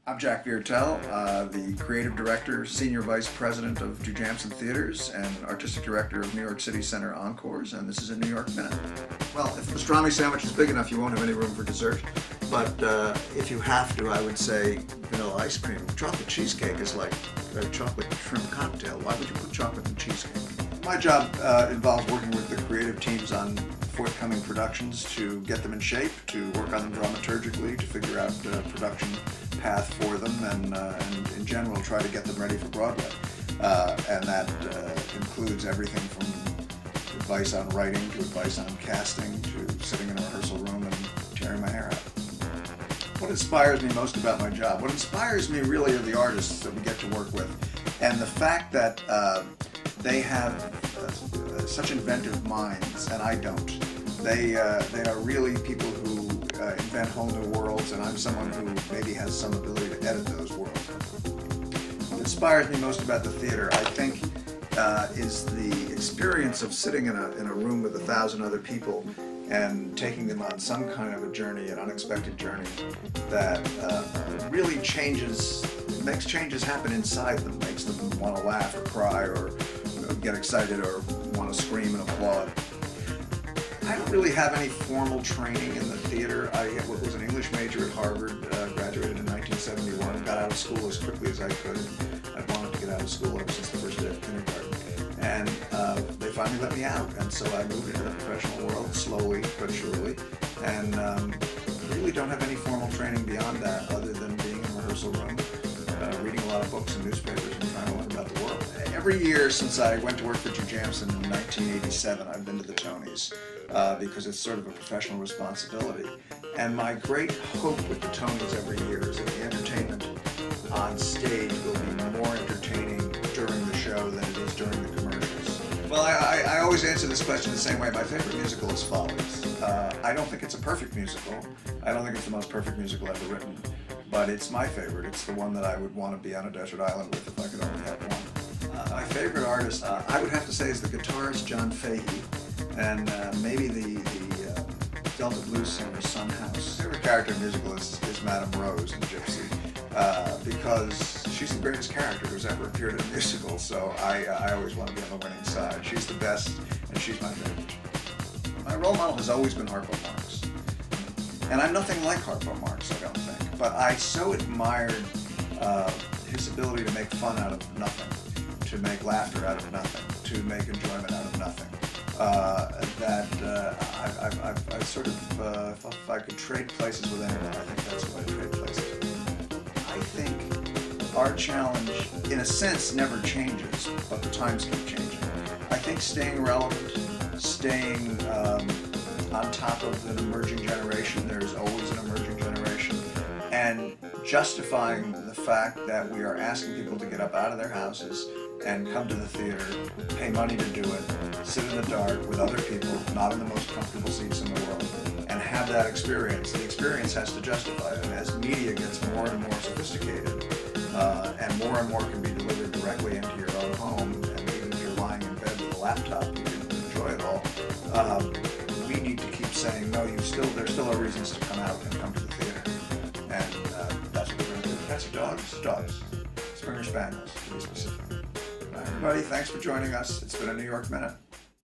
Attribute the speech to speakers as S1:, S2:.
S1: I'm Jack Viertel, the Creative Director, Senior Vice President of Jujamcyn Theaters, and Artistic Director of New York City Center Encores, and this is a New York Minute. Well, if a pastrami sandwich is big enough, you won't have any room for dessert. But if you have to, I would say vanilla ice cream. Chocolate cheesecake is like a chocolate shrimp cocktail. Why would you put chocolate in cheesecake? My job involves working with the creative teams on forthcoming productions to get them in shape, to work on them dramaturgically, to figure out a production path for them, and in general try to get them ready for Broadway. And that includes everything from advice on writing to advice on casting to sitting in a rehearsal room and tearing my hair out. What inspires me most about my job? What inspires me really are the artists that we get to work with, and the fact that they have such inventive minds, and I don't. They are really people who invent whole new worlds, and I'm someone who maybe has some ability to edit those worlds. What inspires me most about the theater, I think, is the experience of sitting in a room with 1,000 other people and taking them on some kind of a journey, an unexpected journey that really makes changes happen inside them, makes them want to laugh or cry or get excited or want to scream and applaud. I don't really have any formal training in the theater. I was an English major at Harvard, graduated in 1971, got out of school as quickly as I could. I'd wanted to get out of school ever since the first day of kindergarten. And they finally let me out, and so I moved into the professional world slowly but surely, and really don't have any formal training beyond that other than being in a rehearsal room, reading a lot of books and newspapers and trying to learn about the world. Every year since I went to work for Jujamcyn in 1987, I've been to the Tonys because it's sort of a professional responsibility. And my great hope with the Tonys every year is that the entertainment on stage will be more entertaining during the show than it is during the commercials. Well, I always answer this question the same way. My favorite musical is Follies. I don't think it's a perfect musical. I don't think it's the most perfect musical ever written. But it's my favorite. It's the one that I would want to be on a desert island with if I could only have one. My favorite artist, I would have to say, is the guitarist John Fahey, and maybe the Delta blues singer Son House. My favorite character in the musical is Madame Rose in Gypsy, because she's the greatest character who's ever appeared in a musical, so I always want to be on the winning side. She's the best, and she's my favorite. My role model has always been Harpo Marx, and I'm nothing like Harpo Marx, I don't think, but I so admired his ability to make fun out of nothing, to make laughter out of nothing, to make enjoyment out of nothing. I sort of felt if I could trade places with anyone, I think that's what I trade places with. I think our challenge, in a sense, never changes, but the times keep changing. I think staying relevant, staying on top of an emerging generation, there is always an emerging generation, and justifying the fact that we are asking people to get up out of their houses and come to the theater, pay money to do it, sit in the dark with other people, not in the most comfortable seats in the world, and have that experience. The experience has to justify it, and as media gets more and more sophisticated, and more can be delivered directly into your own home, and even if you're lying in bed with a laptop, you can enjoy it all. We need to keep saying, no, there still are reasons to come out and come to the theater, and that's what we're going to do. That's dogs? Dogs. Springer Spaniels, to be specific. Everybody, thanks for joining us. It's been a New York Minute.